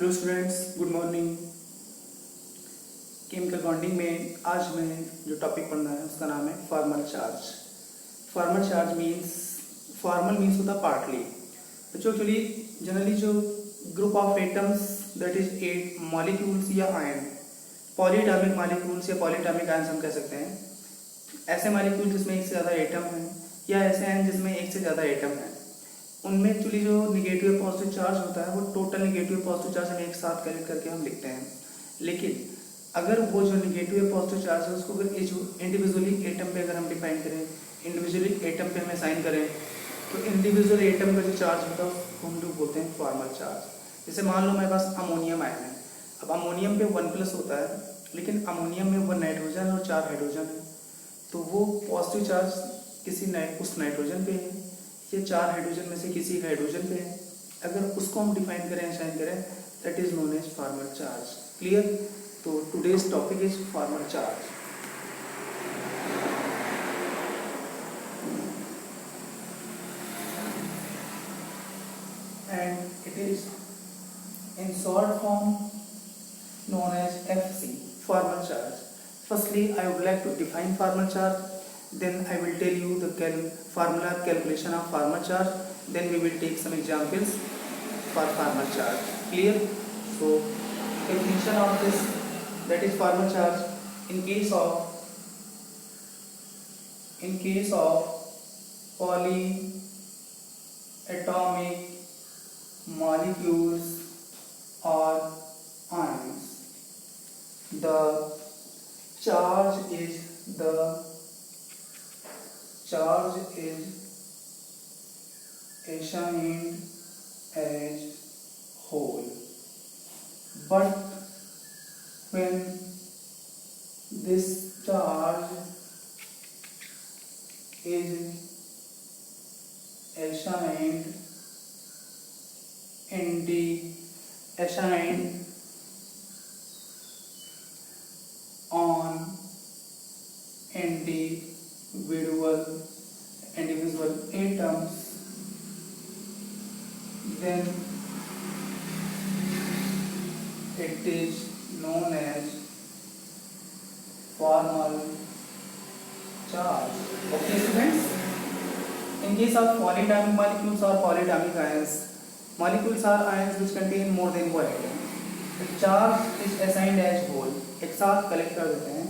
Hello students, good morning. Chemical bonding में आज मैं जो टॉपिक पढ़ना है उसका नाम है formal charge. Formal charge means, formal means होता पार्टली। बच्चों एक्चुअली जनरली जो group of atoms that is at molecules या आयन, पॉलीएटॉमिक मॉलिक्यूल्स या पॉलीएटॉमिक आयन्स हम कह सकते हैं। ऐसे मॉलिक्यूल जिसमें एक से ज़्यादा एटम है या ऐसे आयन जिसमें एक से ज़्यादा एटम है, उनमें एक्चुअली जो निगेटिव पॉजिटिव चार्ज होता है वो टोटल निगेटिव पॉजिटिव चार्ज हम एक साथ कलेक्ट करके हम लिखते हैं। लेकिन अगर वो जो निगेटिव पॉजिटिव चार्ज है उसको अगर इंडिविजुअली एटम पे अगर हम डिफाइन करें, इंडिविजुअली एटम पे हमें साइन करें, तो इंडिविजुअल एटम का जो चार्ज होता है उसको हम लोग बोलते हैं फॉर्मल चार्ज। जैसे मान लो मेरे पास अमोनियम आयन है। अब अमोनियम पे 1+ होता है, लेकिन अमोनियम में 1 नाइट्रोजन और 4 हाइड्रोजन है, तो वो पॉजिटिव चार्ज उस नाइट्रोजन पे है, ये 4 हाइड्रोजन में से किसी एक हाइड्रोजन पे है। अगर उसको हम डिफाइन करें, साइन करें, that is known as formal charge. Clear? तो today's topic is formal charge. And it is in short form known as FC, formal charge. Firstly, I would like to define formal charge. Then I will tell you the formula calculation of formal charge. Then we will take some examples for formal charge. Clear? So, definition of this, that is formal charge. In case of polyatomic molecules or ions, the charge is assigned as whole, but when this charge is assigned on individual atoms, then it is known as formal charge. Okay students, in case of polyatomic molecules or polyatomic ions, molecules are ions which contain more than one atom. The charge is assigned as whole, एक साथ collect कर देते हैं।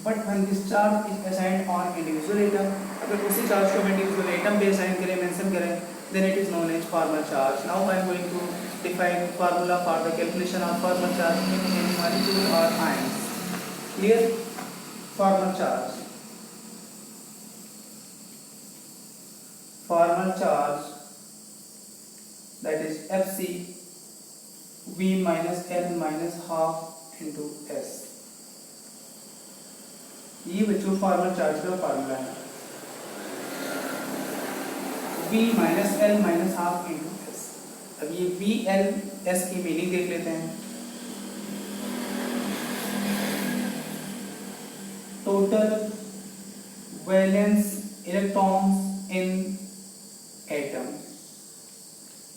But when this charge is assigned on individual atom, अगर उसी charge को हम individual atom पे असाइन करें, मेंशन करें, then it is known as formal charge. Now I am going to define formula for the calculation of formal charge in any molecule or ions. Clear? Formal charge. Formal charge, that is FC V minus L minus half into S. ये बच्चों formal charge का formula है, V minus L minus half into S. अब ये V L S की meaning देख लेते हैं। Total valence electrons in atom.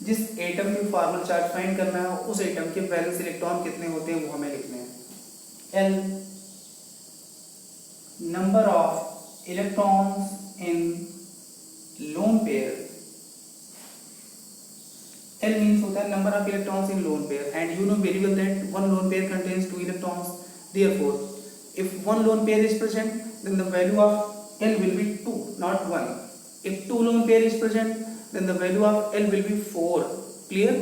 जिस एटम की फॉर्मल चार्ज फाइंड करना है उस एटम के वैलेंस इलेक्ट्रॉन कितने होते हैं वो हमें लिखने हैं। L number of electrons in lone pair. L means होता है number of electrons in lone pair, and you know very well that one lone pair contains 2 electrons. Therefore, if one lone pair is present, then the value of L will be 2, not 1. If 2 lone pair is present, then the value of L will be 4. Clear?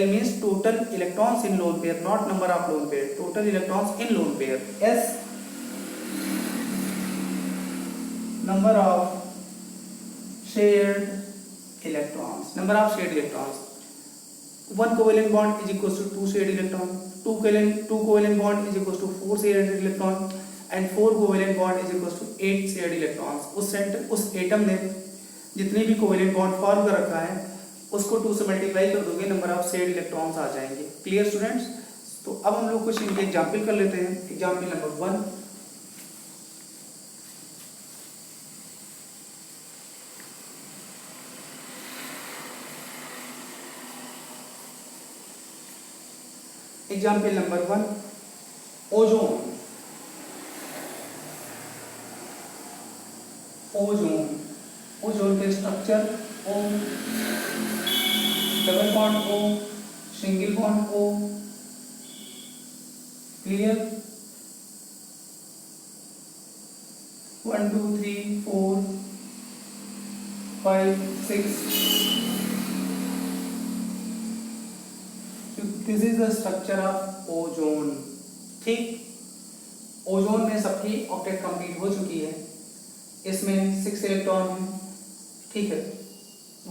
L means total electrons in lone pair, not number of lone pair. Total electrons in lone pair. S number of shared electrons. Number of shared electrons. One covalent bond is equals to 2 shared electron. Two covalent bond is equals to 4 shared electron, and 4 covalent bond is equals to 8 shared electrons. उस atom ने जितने भी covalent bond form कर रखा है उसको 2 से multiply कर दोगे, नंबर ऑफ शेयर्ड इलेक्ट्रॉन्स आ जाएंगे। Clear students? तो अब हम लोग कुछ इनके एग्जाम्पल कर लेते हैं। Example number 1, example number 1, ozone. Ozone, ozone के structure O, double bond O, single bond O, clear. 1 2 3 4 5 6, this is the structure of ozone. ठीक, ओजोन में सबकी ऑक्टेट कंप्लीट हो चुकी है। इसमें 6 इलेक्ट्रॉन हैं, ठीक है,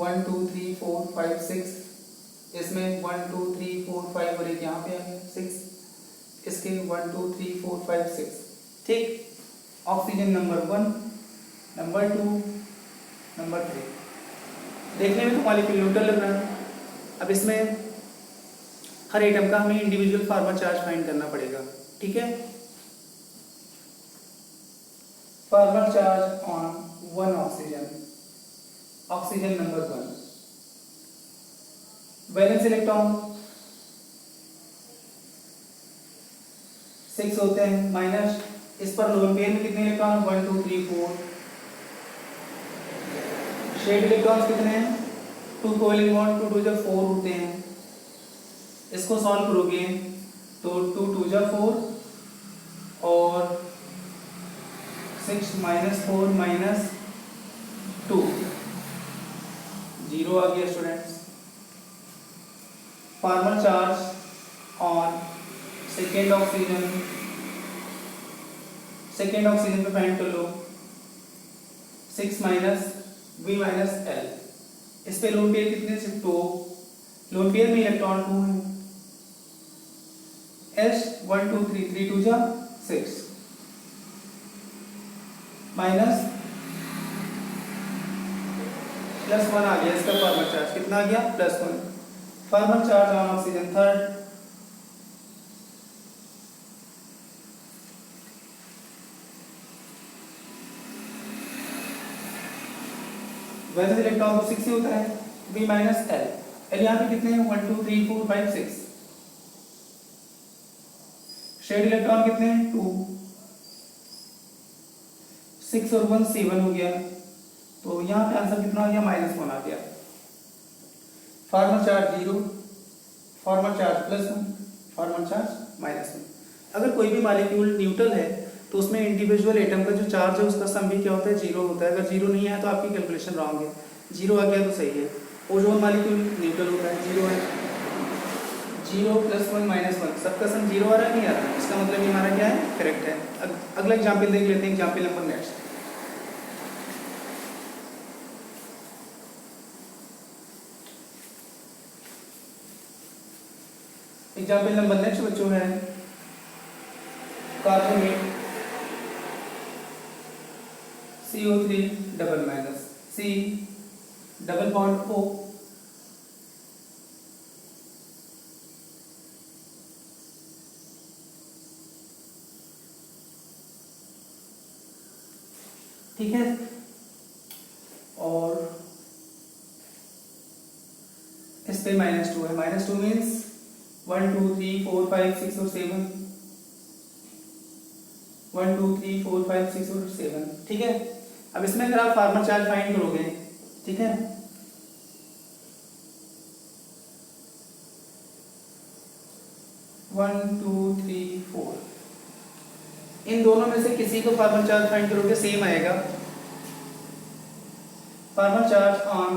1 2 3 4 5 6, इसमें 1 2 3 4 5 और एक यहाँ पे आ गया 6, इसके 1 2 3 4 5 6, ठीक। Oxygen number 1, number 2, number 3। देखने में तो मॉलिक्यूल न्यूट्रल लग रहा है। अब इसमें हर एटम का हमें इंडिविजुअल फार्मल चार्ज फाइंड करना पड़ेगा, ठीक है। Formal charge on 1 oxygen, oxygen number 1, valence electron 6 होते हैं, माइनस इस पर लोन पेयर में कितने इलेक्ट्रॉन, 1 2 3 4। शेड इलेक्ट्रॉन्स कितने हैं, 2 कोवैलेंट बॉन्ड, 2 2 जा 4 होते हैं। इसको सॉल्व करोगे तो 2 2 जा 4 और 6 - 4 - 2, 0 आ गया students. Formal charge on second oxygen, second oxygen पे फाइंड कर लो, 6 - V - L। इस पे लोन पेयर कितने, सिर्फ 2, लोन पेयर में इलेक्ट्रॉन 2 है। S 1 2 3 3 2 जा 6 माइनस +1 आ गया, इसका फार्मल चार्ज कितना आ गया, +1। Formal charge on oxygen third, valence electron तो 6 ही होता है, V - L। L यहाँ पे कितने हैं, 1 2 3 4 5 6। शेड इलेक्ट्रॉन कितने हैं, 2, 6 और 1 7 हो गया, तो यहाँ पे आंसर कितना आ गया, -1 आ गया। Formal charge 0, formal charge +1, formal charge -1। अगर कोई भी मॉलिक्यूल न्यूट्रल है तो उसमें इंडिविजुअल एटम का जो चार्ज है उसका सम भी क्या होता है, 0 होता है। अगर 0 नहीं है तो आपकी कैलकुलेशन रॉन्ग है, 0 आ गया तो सही है। ओजोन मॉलिक्यूल न्यूट्रल होता है, 0 है, 0 +1 -1, सबका सम 0 आ रहा है, नहीं आ रहा है, इसका मतलब ये हमारा क्या है, करेक्ट है। अगला एग्जाम्पल देख लेते हैं, example number next. Example number next बच्चों है carbonate CO3 double minus C double bond O, ठीक है। और इस पे -2 है, -2 मीन्स 1 2 3 4 5 6 और 7, 1 2 3 4 5 6 और 7, ठीक है। अब इसमें अगर आप फार्मल चार्ज फाइंड करोगे, ठीक है, वन टू थ्री फोर, इन दोनों में से किसी को फार्मल चार्ज फाइंड करोगे सेम आएगा। फार्मल चार्ज ऑन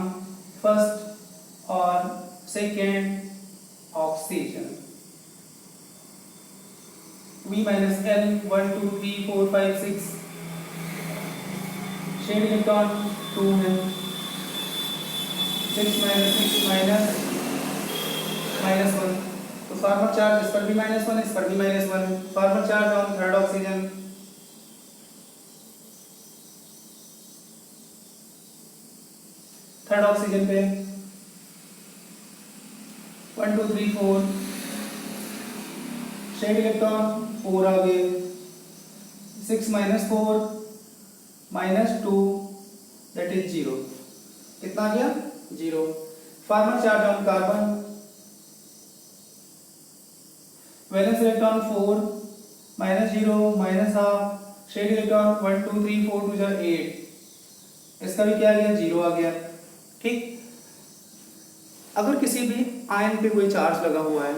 फर्स्ट और second oxygen, V - L 1 2 3 4 5 6, shared electron 2 है, 6 - 6 -1, तो फार्मल चार्ज इस पर भी -1, इस पर भी -1। Formal charge on third oxygen, third oxygen पे 1 2 3 4, शेड इलेक्ट्रॉन 4 आ गए, 6 - 4 -2 दैट इज 0, कितना आ गया, 0। Formal charge on carbon valence electron 4 -0 -half, shared electron 1 2 3 4 2 8, इसका भी क्या आ गया 0 आ गया। ठीक, अगर किसी भी आयन पे कोई चार्ज लगा हुआ है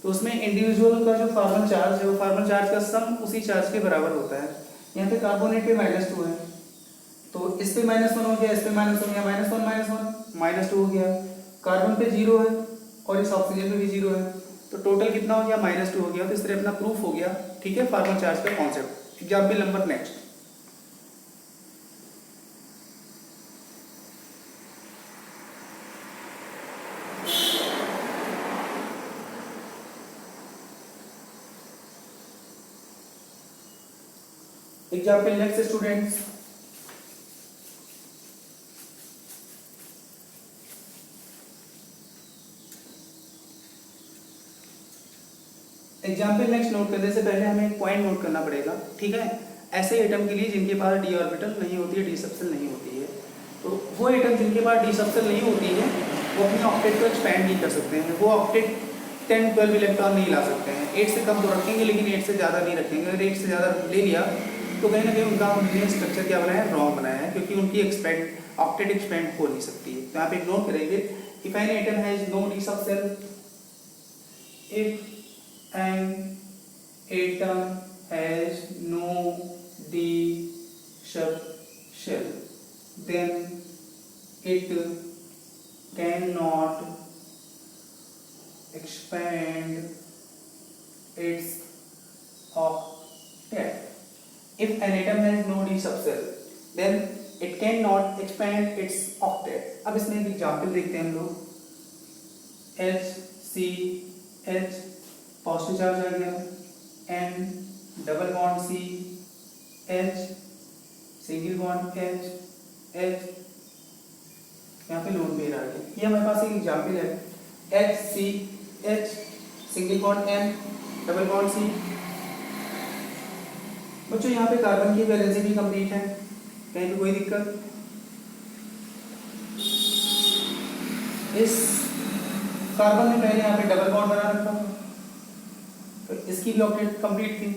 तो उसमें इंडिविजुअल का जो फॉर्मल चार्ज है वो फॉर्मल चार्ज का सम उसी चार्ज के बराबर होता है। यहाँ पे कार्बोनेट पे -2 है तो इस पे -1 हो गया, इस पे -1 हो गया, -1 -1 -2 हो गया। कार्बन पे 0 है और इस ऑक्सीजन पे भी 0 है तो टोटल कितना हो गया -2 हो गया। तो इस तरह अपना प्रूफ हो गया। ठीक है, फॉर्मल चार्ज का concept. Example number next. Example next students. Example next note करने से पहले हमें एक पॉइंट नोट करना पड़ेगा। ठीक है, ऐसे एटम के लिए जिनके पास डी ऑर्बिटल नहीं होती है, डी सबसेल नहीं होती है, तो वो एटम जिनके पास डी सबसेल नहीं होती है वो अपने ऑक्टेट को एक्सपैंड नहीं कर सकते हैं। वो ऑक्टेट 10-12 इलेक्ट्रॉन नहीं ला सकते हैं। 8 से कम तो रखेंगे लेकिन 8 से ज़्यादा नहीं रखेंगे। अगर 8 से ज़्यादा ले लिया तो कहीं ना कहीं उनका उन्होंने स्ट्रक्चर क्या बनाया है, रॉन्ग बनाया है, क्योंकि उनकी ऑक्टेट एक्सपेंड हो नहीं सकती है। तो यहाँ पे नोट करेंगे, if an atom has no d subshell, if an atom has no d subshell then it cannot expand its octet. If an atom has no d subshell then it cannot expand its octet. अब इसमें एक example देखते हैं हम लोग। HCH positive charge आ गया, N double bond C, H single bond H, H यहाँ पे लोन पेयर आ गया। ये हमारे पास एक एग्जाम्पल है। HCH single bond N double bond C। बच्चों यहाँ पे कार्बन की वैलेंसी भी कंप्लीट है, कहीं पे कोई दिक्कत? इस कार्बन ने पहले यहाँ पे डबल बॉन्ड बना रखा तो इसकी भी ऑक्टेट कंप्लीट थी।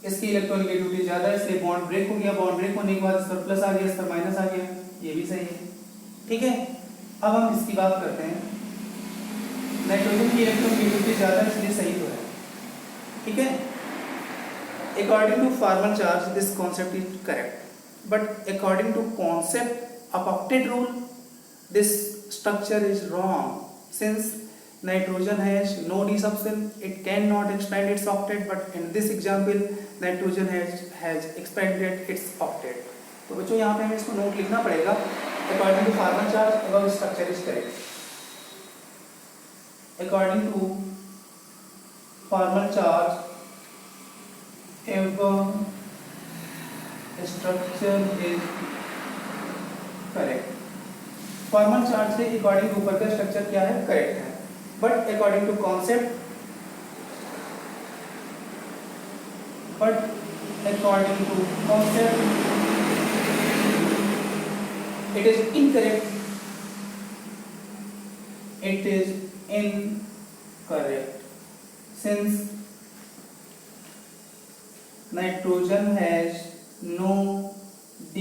इसकी इलेक्ट्रोनेगेटिविटी ज्यादा है इसलिए बॉन्ड ब्रेक हो गया। बॉन्ड ब्रेक होने के बाद इस पर प्लस आ गया, इस पर माइनस आ गया, ये भी सही है। ठीक है, अब हम इसकी बात करते हैं। नाइट्रोजन की इलेक्ट्रोनेगेटिविटी ज्यादा है इसलिए सही तो है। ठीक है, according to formal charge this concept is correct, but according to concept of octet rule this structure is wrong. Since nitrogen has no d subshell, it cannot expand its octet, but in this example nitrogen has expanded its octet. तो बच्चों यहाँ पे हमें इसको note लिखना पड़ेगा। According to formal charge above structure is correct. According to formal charge above structure is correct. Formal charge से according to ऊपर का स्ट्रक्चर क्या है, करेक्ट है। But according to concept, it is incorrect. It is incorrect since nitrogen has no d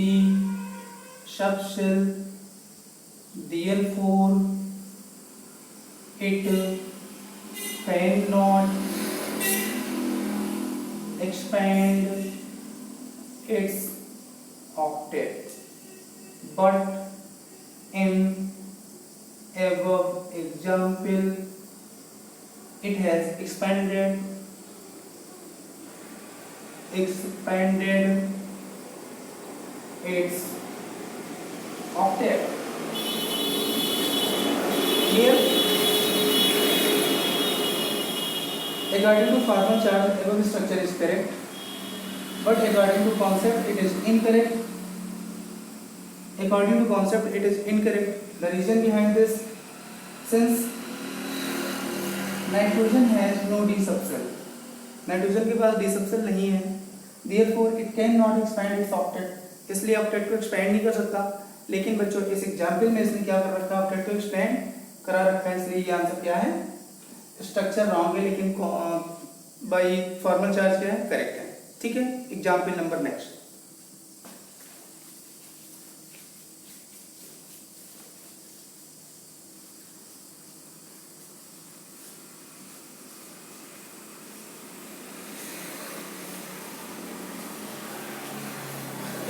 subshell, therefore it cannot expand its octet, but in above example it has expanded its octet. Here according to formal charge above structure is correct, but according to concept it is incorrect. According to concept it is incorrect. The reason behind this, since nitrogen has no d subshell, nitrogen के पास d subshell नहीं है, therefore it cannot expand its octet, इसलिए octet को expand नहीं कर सकता। लेकिन बच्चों इस एग्जाम्पल में इसने क्या कर रखा है, ऑक्टेट को एक्सपेंड करा रखा है, इसलिए ये आंसर क्या है, स्ट्रक्चर रॉन्ग है। लेकिन बाई फॉर्मल चार्ज क्या है, करेक्ट है। ठीक है, example number next.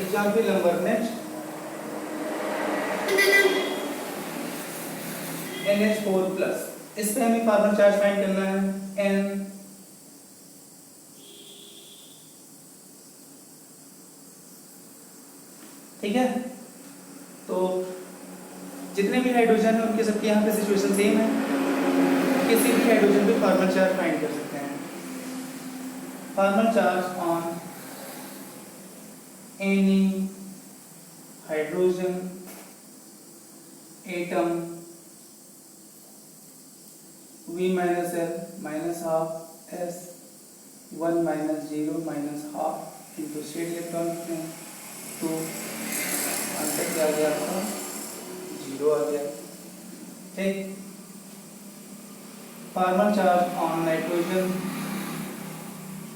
Example number next, NH4+। इस पे हमें फॉर्मल चार्ज फाइंड करना है, N ठीक है। तो जितने भी हाइड्रोजन है उनके सबके यहाँ पे सिचुएशन सेम है, किसी भी हाइड्रोजन पे फॉर्मल चार्ज फाइंड कर सकते हैं। Formal charge on any hydrogen atom V minus L minus half S 1 minus 0 minus half into shared electron में, तो आंसर क्या आ गया आपका, 0 आ गया। ठीक, formal charge on nitrogen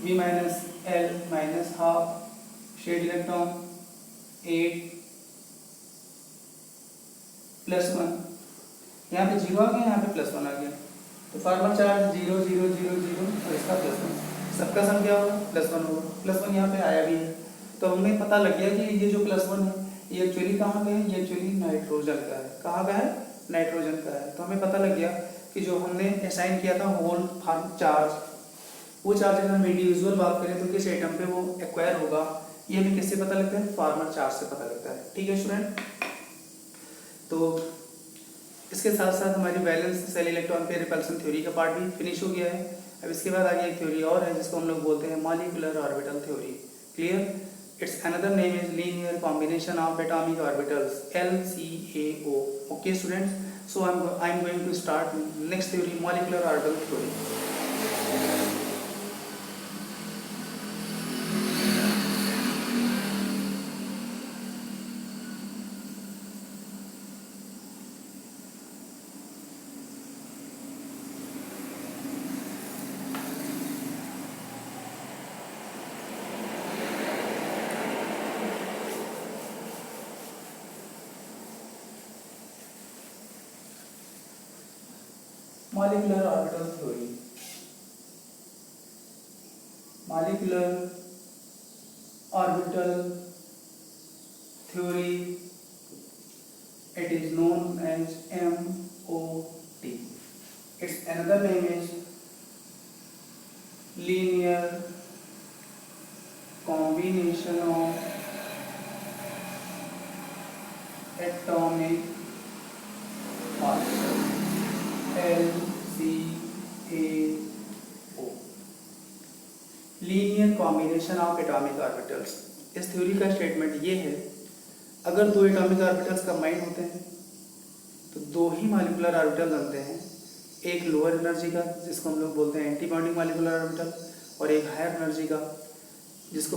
V minus L minus half shared electron 8 +1, यहाँ पे 0 आ गया, यहाँ पे +1 आ गया, तो फॉर्मल चार्ज 0 0 0 0 और इसका +1, सबका सम क्या होगा, +1 होगा। +1 यहाँ पे आया भी है, तो हमें पता लग गया कि ये जो +1 है ये एक्चुअली कहाँ का है, ये एक्चुअली नाइट्रोजन का है। कहाँ का है, नाइट्रोजन का है। तो हमें पता लग गया कि जो हमने असाइन किया था होल फॉर्म चार्ज, वो चार्ज अगर हम इंडिविजुअल बात करें तो किस एटम पे वो एक्वायर होगा, ये हमें किससे पता लगता है, फॉर्मल चार्ज से पता लगता है। ठीक है स्टूडेंट, तो इसके साथ साथ हमारी बैलेंस सेल इलेक्ट्रॉन पे रिपल्सन थ्योरी का पार्ट भी फिनिश हो गया है। अब इसके बाद आगे एक थ्योरी और है जिसको हम लोग बोलते हैं molecular orbital theory. Clear, it's another name is linear combination of atomic orbitals, LCAO। Okay students, so I am going to start next theory, molecular orbital theory. Molecular orbital theory. Molecular orbital theory, it is known as MOT. Its another name is linear combination of atomic orbitals, LCAO, linear combination of atomic orbitals. इस theory का statement ये है, अगर दो atomic orbitals combine होते हैं तो दो ही मॉलिक्यूलर ऑर्बिटल बनते हैं, एक लोअर एनर्जी का जिसको हम लोग बोलते हैं एंटी बॉन्डिंग मॉलिक्यूलर ऑर्बिटल, और एक हायर एनर्जी का जिसको,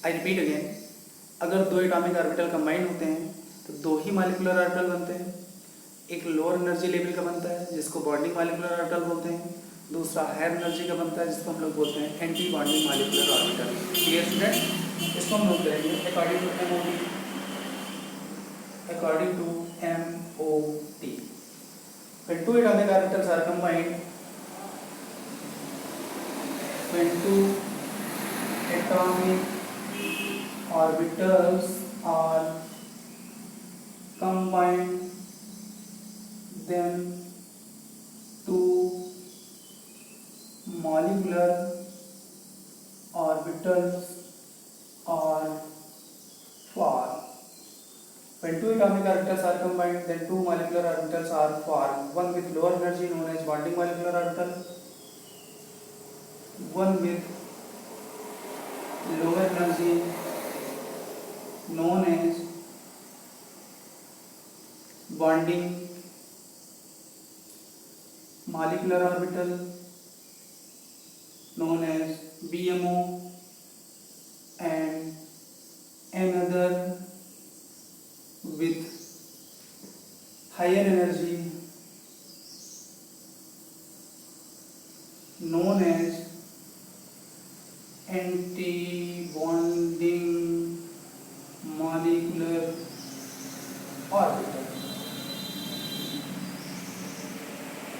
आई रिपीट अगेन, अगर दो एटॉमिक ऑर्बिटल कंबाइन होते हैं तो दो ही मॉलिक्यूलर ऑर्बिटल बनते हैं, एक लोअर एनर्जी लेवल का बनता है जिसको बॉन्डिंग मॉलिक्यूलर ऑर्बिटल बोलते हैं, दूसरा हायर एनर्जी का बनता है जिसको हम लोग बोलते हैं anti bonding molecular orbital. Clear student, इसको हम लोग करेंगे according to MOT। According to MOT, when two atomic orbitals are combined, when two atomic orbitals are combined, then two molecular orbitals are formed. When two atomic orbitals are combined, then two molecular orbitals are formed. One with lower energy known as bonding molecular orbital, one with lower energy known as bonding molecular orbital known as BMO, and another with higher energy known as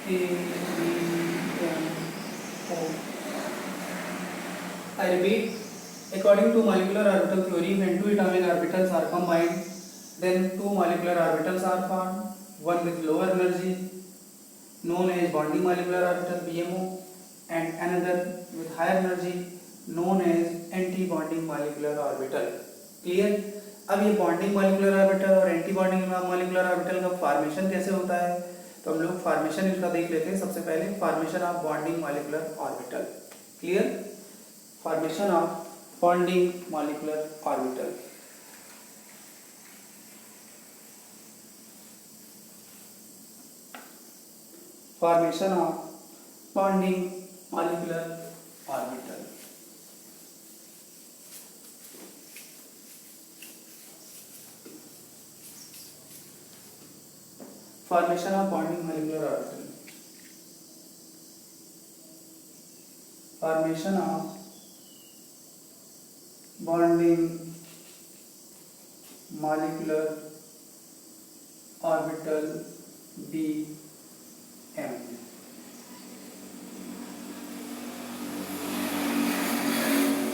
A B M O. I repeat, according to molecular orbital theory, when two atomic orbitals are combined, then two molecular orbitals are formed, one with lower energy known as bonding molecular orbital BMO and another with higher energy known as anti-bonding molecular orbital. Clear? अब ये bonding molecular orbital और anti bonding molecular orbital का formation कैसे होता है, तो हम लोग फॉर्मेशन इसका देख लेते हैं। सबसे पहले formation of bonding molecular orbital. Clear? Formation of bonding molecular orbital. Formation of bonding molecular orbital. Formation of bonding molecular orbital. Formation of bonding molecular orbital BM.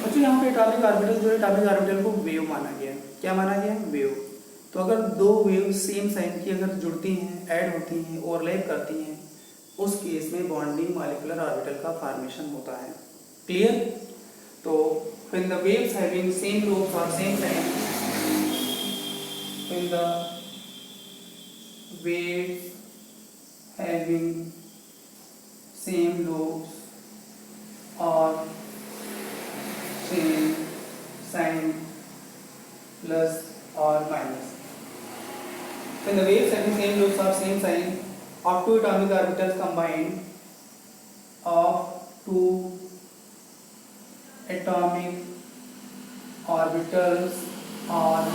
बच्चों यहाँ पे एटॉमिक ऑर्बिटल जो है, एटॉमिक ऑर्बिटल को wave माना गया है। क्या माना गया है? वेव। तो अगर दो वेव सेम साइन की अगर जुड़ती हैं, ऐड होती हैं, ओवरलैप करती हैं, उस केस में बॉन्डिंग मॉलिक्यूलर ऑर्बिटल का फॉर्मेशन होता है। क्लियर? तो when the waves having same groups और same sign, when the waves having same groups और same sign plus or minus. When the waves having same groups of same sign of two atomic orbitals combined, of two atomic orbitals are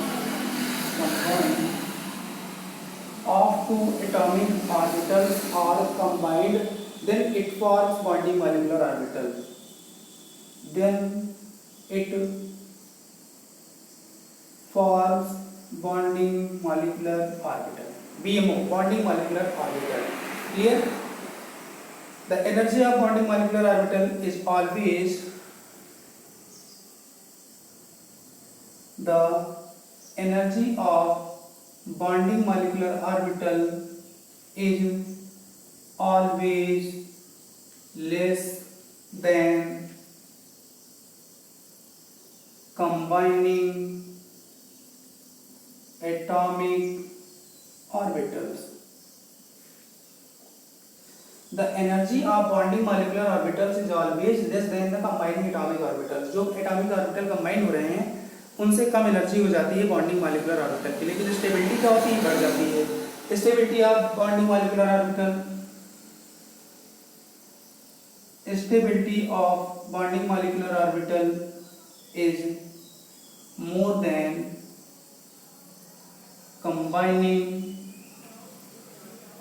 combined, then it forms bonding molecular orbital. Then it forms bonding molecular orbital, BMO, bonding molecular orbital. Clear? The energy of bonding molecular orbital is always the energy of bonding molecular orbital is always less than combining atomic orbitals. The energy of bonding molecular orbitals is always less than the combining atomic orbitals. जो atomic orbital combine हो रहे हैं उनसे कम energy हो जाती है bonding molecular orbital की, लेकिन स्टेबिलिटी क्या होती है? बढ़ जाती है। Stability of bonding molecular orbital, stability of bonding molecular orbital is more than combining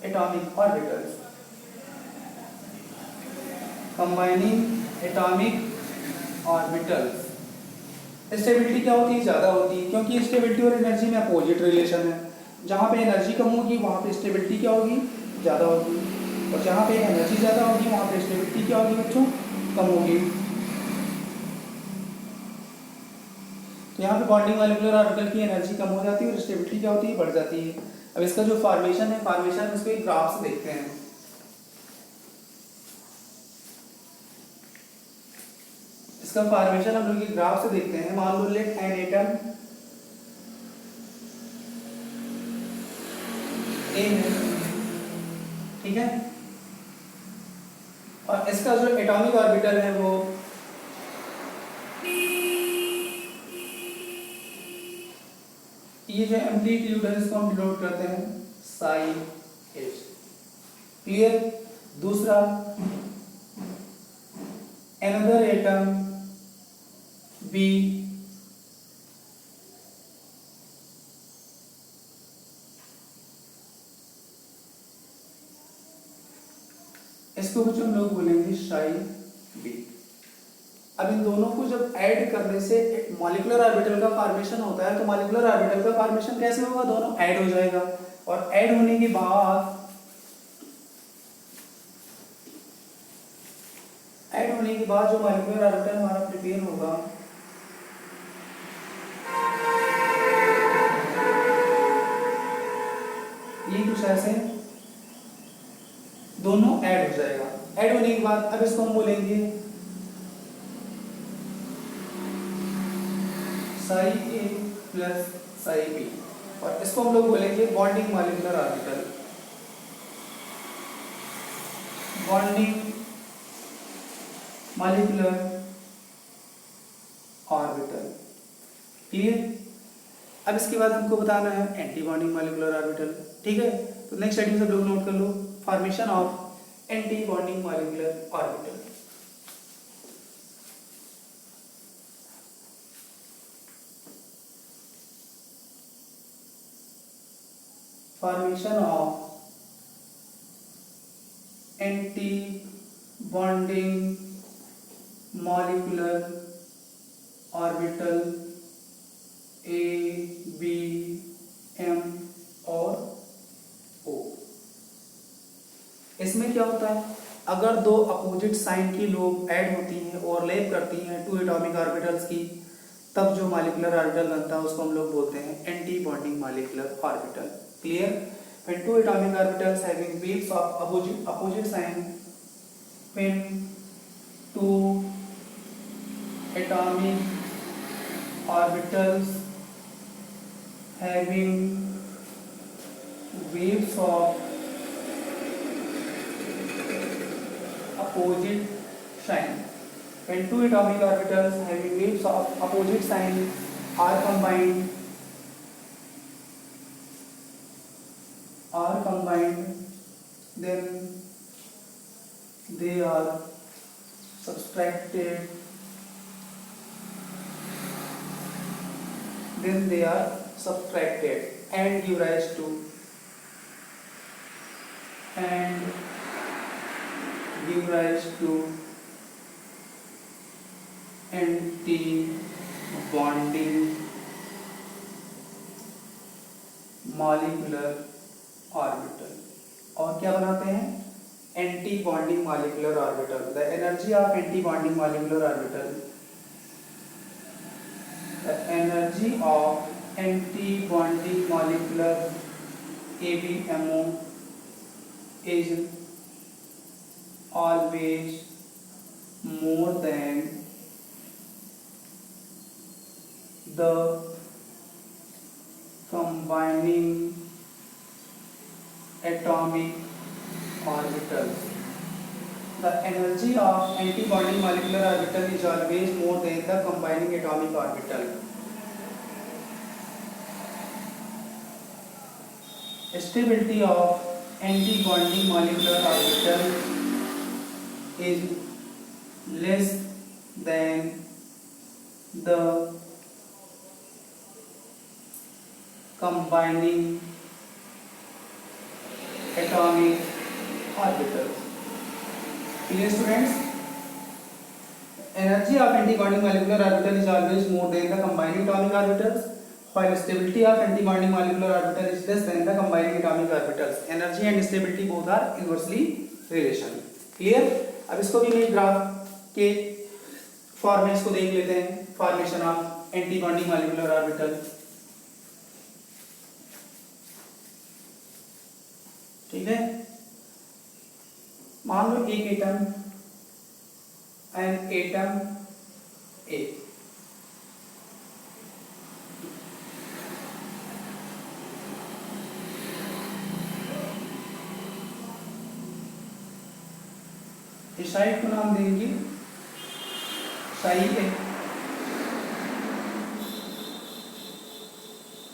atomic orbitals. Combining atomic orbitals. Stability क्या होती है? ज़्यादा होती है, क्योंकि स्टेबिलिटी और एनर्जी में अपोजिट रिलेशन है। जहाँ पे एनर्जी कम होगी वहाँ पे स्टेबिलिटी क्या होगी? ज़्यादा होगी, और जहाँ पे एनर्जी ज़्यादा होगी वहाँ पे स्टेबिलिटी क्या होगी बच्चों? कम होगी। तो यहाँ पे बॉन्डिंग मॉलिक्यूलर ऑर्बिटल की एनर्जी कम हो जाती है और स्टेबिलिटी क्या होती है? बढ़ जाती है। अब इसका जो फॉर्मेशन है, फॉर्मेशन इसको एक ग्राफ से देखते हैं। इसका फॉर्मेशन हम लोग एक ग्राफ से देखते हैं। मान लो लेट एन एटम ए है, ठीक है, और इसका जो एटॉमिक ऑर्बिटल है वो ये जो एम्पलीट्यूड है इसको हम डिनोट करते हैं साई एच। क्लियर? दूसरा, another atom B इसको कुछ हम लोग बोलेंगे साई बी। अब इन दोनों को जब ऐड करने से मॉलिक्यूलर ऑर्बिटल का फॉर्मेशन होता है, तो मॉलिक्यूलर ऑर्बिटल का फॉर्मेशन कैसे होगा? दोनों ऐड हो जाएगा, और ऐड होने के बाद ऐड होने के बाद जो मॉलिक्यूलर ऑर्बिटल हमारा प्रिपेयर होगा ये कुछ ऐसे दोनों ऐड हो जाएगा। ऐड होने के बाद अब इसको हम बोलेंगे साई ए प्लस साई बी, और इसको हम लोग बोलेंगे bonding molecular orbital. Bonding molecular orbital, clear. अब इसके बाद हमको बताना है एंटी बॉन्डिंग मॉलिक्यूलर ऑर्बिटल, ठीक है। तो नेक्स्ट हेडिंग सब लोग नोट कर लो, formation of anti bonding molecular orbital. Formation of anti bonding molecular orbital A, B, M और ओ। इसमें क्या होता है, अगर दो अपोजिट साइन की लोब ऐड होती हैं, ओवरलैप करती हैं टू एटॉमिक ऑर्बिटल्स की, तब जो मॉलिक्यूलर ऑर्बिटल बनता है उसको हम लोग बोलते हैं anti bonding molecular orbital, clear. When two atomic orbitals having waves of opposite sign, when two atomic orbitals having waves of opposite sign, when two atomic orbitals having waves of opposite sign are combined, then they are subtracted, and give rise to anti-bonding molecular orbital। और क्या बनाते हैं, anti bonding molecular orbital. The energy of anti bonding molecular orbital, the energy of anti bonding molecular ABMO is always more than the combining atomic orbitals। The energy of anti-bonding molecular orbital is always more than the combining atomic orbital। Stability of anti-bonding molecular orbital is less than the combining atomic orbitals। Clear students? Energy of anti-bonding molecular orbital is always more than the combining atomic orbitals, while stability of anti-bonding molecular orbital is less than the combining atomic orbitals। Energy and stability both are inversely relation। Clear? अब इसको भी मैं graph के form में इसको देख लेते हैं, formation of anti-bonding molecular orbital. ठीक है, मान लो एक एटम ए, इस साइड को नाम देंगे साई ए।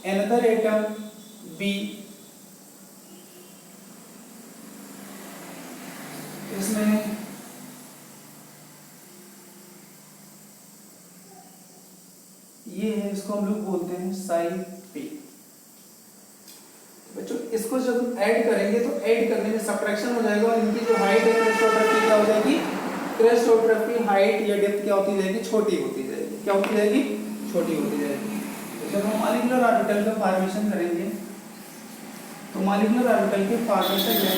another atom B, इसमें ये है, इसको हम लोग बोलते हैं साई पी। बच्चों इसको जब ऐड करेंगे तो ऐड करने में सब्ट्रैक्शन हो जाएगा, और इनकी जो हाइट है क्रेस्टोट्रॉपी क्या हो जाएगी, क्रेस्टोट्रॉपी हाइट या डेप्थ क्या होती जाएगी, छोटी होती जाएगी। क्या होती जाएगी, छोटी होती जाएगी। तो जब हम मॉलिक्यूलर ऑर्बिटल का फॉर्मेशन करेंगे तो मॉलिक्यूलर ऑर्बिटल के फॉर्मेशन में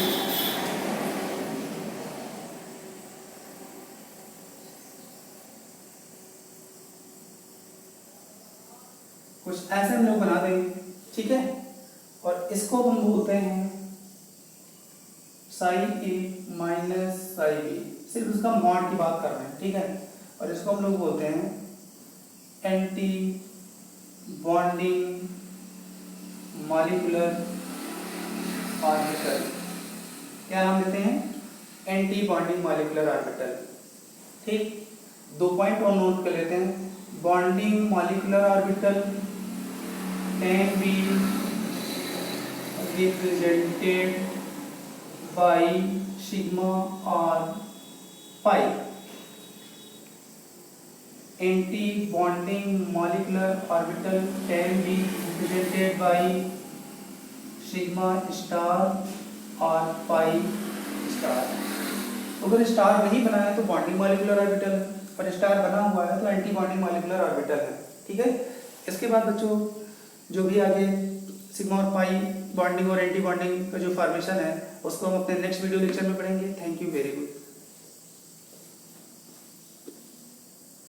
कुछ ऐसे हम लोग बना देंगे, ठीक है। और इसको हम बोलते हैं साई ए माइनस साई बी, सिर्फ उसका मॉड की बात कर रहे हैं, ठीक है। और इसको हम लोग बोलते हैं एंटी बॉन्डिंग मॉलिक्यूलर ऑर्बिटल। क्या नाम देते हैं? एंटी बॉन्डिंग मॉलिक्यूलर ऑर्बिटल, ठीक। 2 पॉइंट और नोट कर लेते हैं। Bonding molecular orbital can be represented by sigma or pi. Anti-bonding molecular orbital can be represented by sigma star or pi star. तो अगर स्टार नहीं बना है तो बॉन्डिंग मॉलिक्यूलर ऑर्बिटल, और स्टार बना हुआ है तो एंटी बॉन्डिंग मॉलिक्यूलर ऑर्बिटल है, ठीक है। इसके बाद बच्चों जो भी आगे सिग्मा और पाई बॉन्डिंग और एंटी बॉन्डिंग का जो फॉर्मेशन है उसको हम अपने नेक्स्ट वीडियो लेक्चर में पढ़ेंगे। Thank you very good.